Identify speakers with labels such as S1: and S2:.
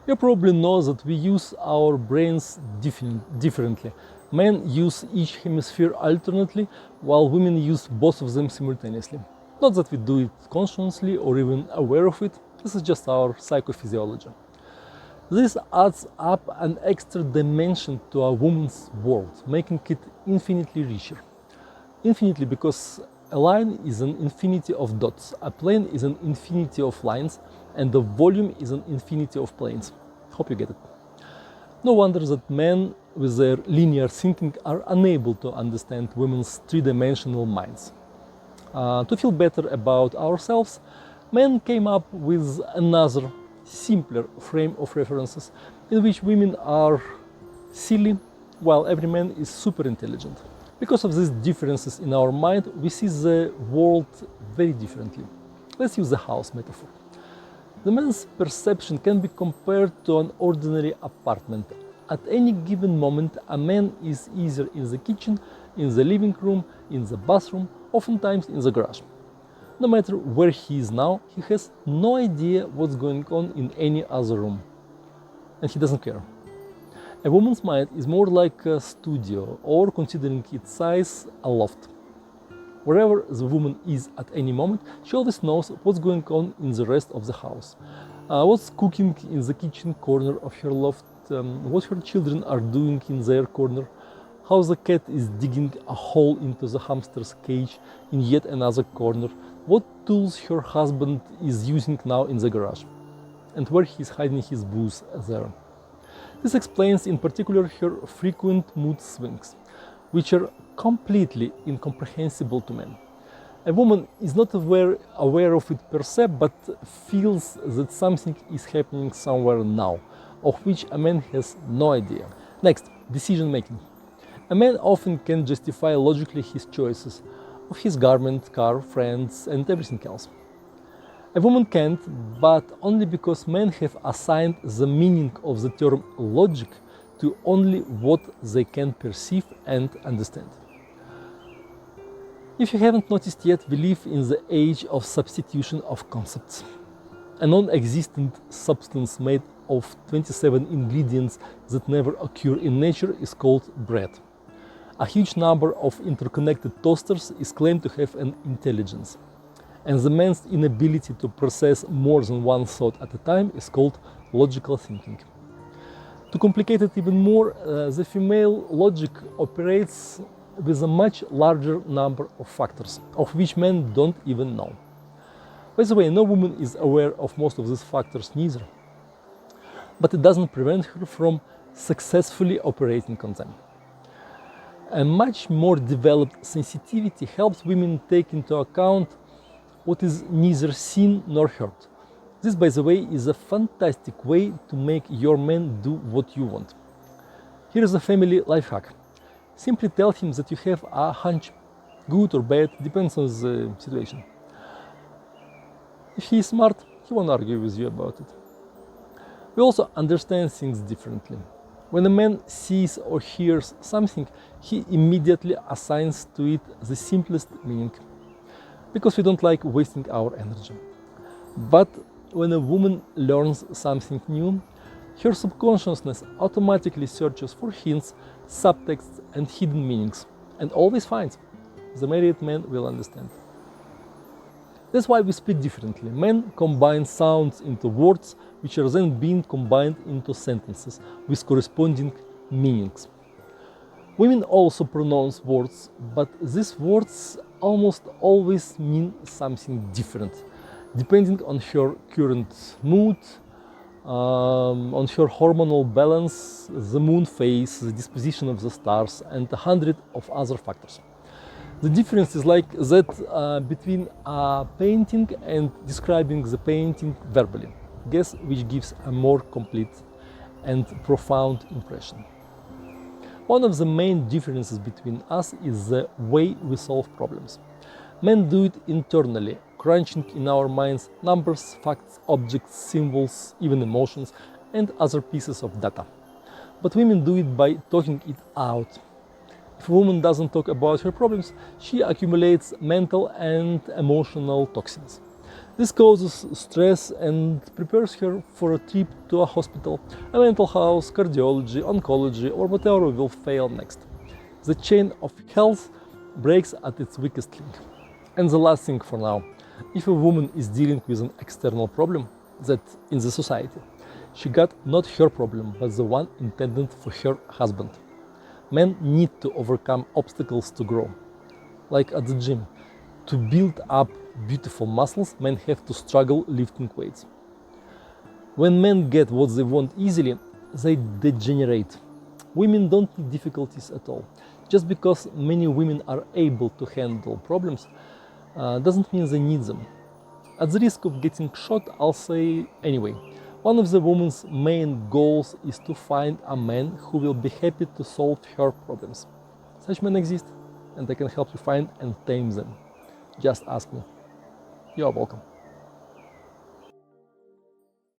S1: You probably know that we use our brains differently. Men use each hemisphere alternately, while women use both of them simultaneously. Not that we do it consciously or even aware of it, this is just our psychophysiology. This adds up an extra dimension to a woman's world, making it infinitely richer. Infinitely because a line is an infinity of dots, a plane is an infinity of lines, and the volume is an infinity of planes. Hope you get it. No wonder that men with their linear thinking are unable to understand women's three-dimensional minds. To feel better about ourselves, men came up with another, simpler frame of references in which women are silly while every man is super intelligent. Because of these differences in our mind, we see the world very differently. Let's use the house metaphor. The man's perception can be compared to an ordinary apartment. At any given moment, a man is either in the kitchen, in the living room, in the bathroom, oftentimes in the garage. No matter where he is now, he has no idea what's going on in any other room. And he doesn't care. A woman's mind is more like a studio, or considering its size, a loft. Wherever the woman is at any moment, she always knows what's going on in the rest of the house. What's cooking in the kitchen corner of her loft, what her children are doing in their corner, how the cat is digging a hole into the hamster's cage in yet another corner, what tools her husband is using now in the garage, and where he's hiding his booze there. This explains in particular her frequent mood swings, which are completely incomprehensible to men. A woman is not aware of it per se, but feels that something is happening somewhere now, of which a man has no idea. Next, decision making. A man often can justify logically his choices of his garment, car, friends, and everything else. A woman can't, but only because men have assigned the meaning of the term logic to only what they can perceive and understand. If you haven't noticed yet, we live in the age of substitution of concepts. A non-existent substance made of 27 ingredients that never occur in nature is called bread. A huge number of interconnected toasters is claimed to have an intelligence. And the man's inability to process more than one thought at a time is called logical thinking. To complicate it even more, the female logic operates with a much larger number of factors, of which men don't even know. By the way, no woman is aware of most of these factors neither. But it doesn't prevent her from successfully operating on them. A much more developed sensitivity helps women take into account what is neither seen nor heard. This, by the way, is a fantastic way to make your man do what you want. Here is a family life hack. Simply tell him that you have a hunch, good or bad, depends on the situation. If he is smart, he won't argue with you about it. We also understand things differently. When a man sees or hears something, he immediately assigns to it the simplest meaning, because we don't like wasting our energy. But when a woman learns something new, her subconsciousness automatically searches for hints, subtexts, and hidden meanings, and always finds. The married man will understand. That's why we speak differently. Men combine sounds into words, which are then being combined into sentences with corresponding meanings. Women also pronounce words, but these words almost always mean something different, depending on her current mood, on her hormonal balance, the moon phase, the disposition of the stars, and 100 of other factors. The difference is like that between a painting and describing the painting verbally. Guess which gives a more complete and profound impression. One of the main differences between us is the way we solve problems. Men do it internally, crunching in our minds numbers, facts, objects, symbols, even emotions, and other pieces of data. But women do it by talking it out. If a woman doesn't talk about her problems, she accumulates mental and emotional toxins. This causes stress and prepares her for a trip to a hospital, a mental house, cardiology, oncology, or whatever will fail next. The chain of health breaks at its weakest link. And the last thing for now, if a woman is dealing with an external problem that in the society, she got not her problem, but the one intended for her husband. Men need to overcome obstacles to grow. Like at the gym, to build up beautiful muscles, men have to struggle lifting weights. When men get what they want easily, they degenerate. Women don't need difficulties at all. Just because many women are able to handle problems doesn't mean they need them. At the risk of getting shot, I'll say anyway. One of the woman's main goals is to find a man who will be happy to solve her problems. Such men exist, and I can help you find and tame them. Just ask me. You are welcome.